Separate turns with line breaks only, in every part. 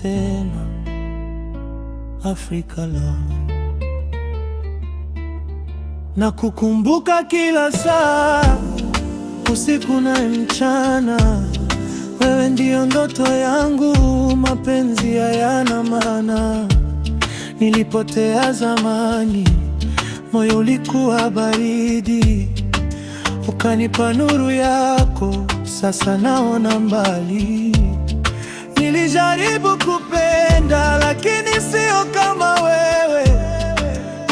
tena. Africa love. Na kukumbuka kila saa, usiku na mchana. Wewe ndio ndoto yangu, mapenzi hayana maana. Nilipotea zamani, moyo ulikuwa baridi. Ukanipa nuru yako, sasa naona mbali. Nilijaribu kupenda, lakini sio kama wewe.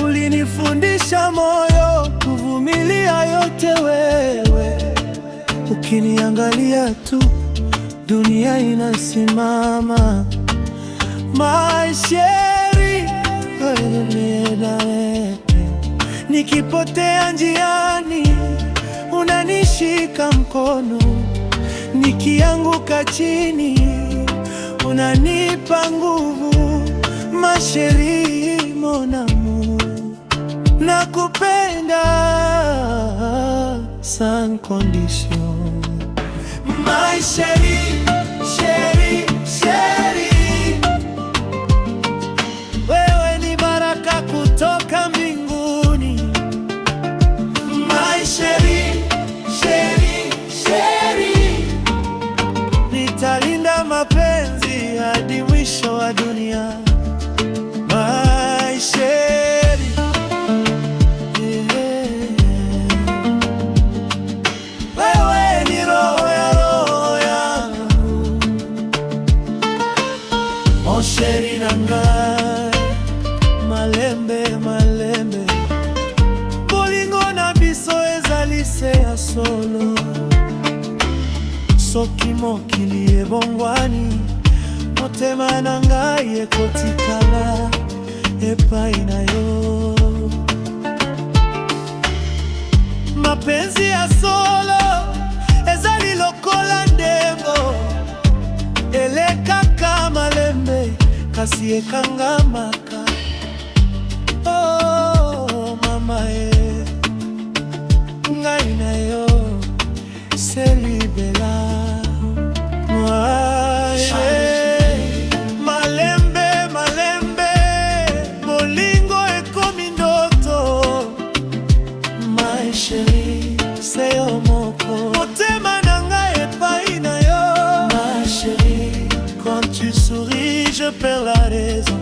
Ulinifundisha moyo, kuvumilia yote wewe. Ukiniangalia tu, dunia inasimama. My chérie, nikipotea njiani, unanishika mkono. Nikianguka chini, unanipa nguvu. Ma chérie, mon amour, nakupenda sans condition. My chérie, chérie, chérie, wewe ni baraka kutoka mbinguni. My chérie, chérie, chérie, nitalinda mapenzi hadi mwisho wa dunia. My chérie, wewe ni roho yangu. Mon chéri nanga, malembe malembe, bolingo na biso ezali se ya solo. Soki mokili ebongwani, motema na ngai ekotikala epai na yo. Mapenzi ya solo ezali lokola ndembo, elekaka malembe kasi ekangamaka. Oh mama ngai na yo se libela. Malembe malembe, bolingo ekomi ndoto. My chérie, se yo moko, motema na ngai epai na yo. Ma chérie, quand tu souris, je perds la raison.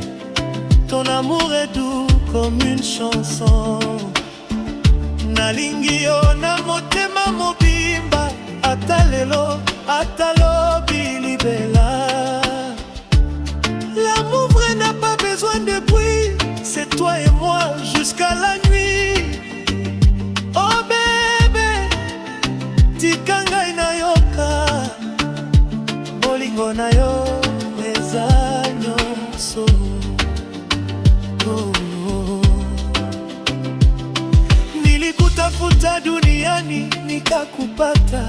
Ton amour est doux comme une chanson. Nalingi yo na motema mobimba, ata lelo, ata lobi libela. L'amour vrai n'a pas besoin de bruit, c'est toi et moi jusqu'à la nuit. Oh bébé, tikanga inayoka, bolingo na yo eza nyonso. Nilikutafuta duniani nikakupata.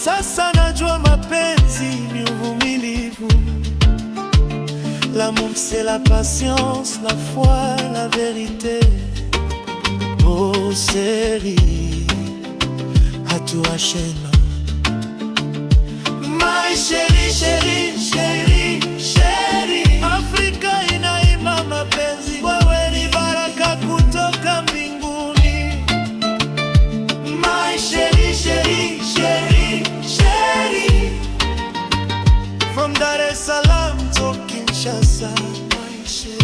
Sasa najua mapenzi ni uvumilivu. L'amour c'est la patience, la foi, la vérité. Oh chérie, hatuachana. My chérie, chérie, chérie, chérie, Afrika inaimba mapenzi. Wewe ni baraka kutoka mbinguni. My chérie, chérie, chérie, chérie, from Dar es Salaam to Kinshasa. My chérie.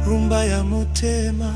Rumba ya motema.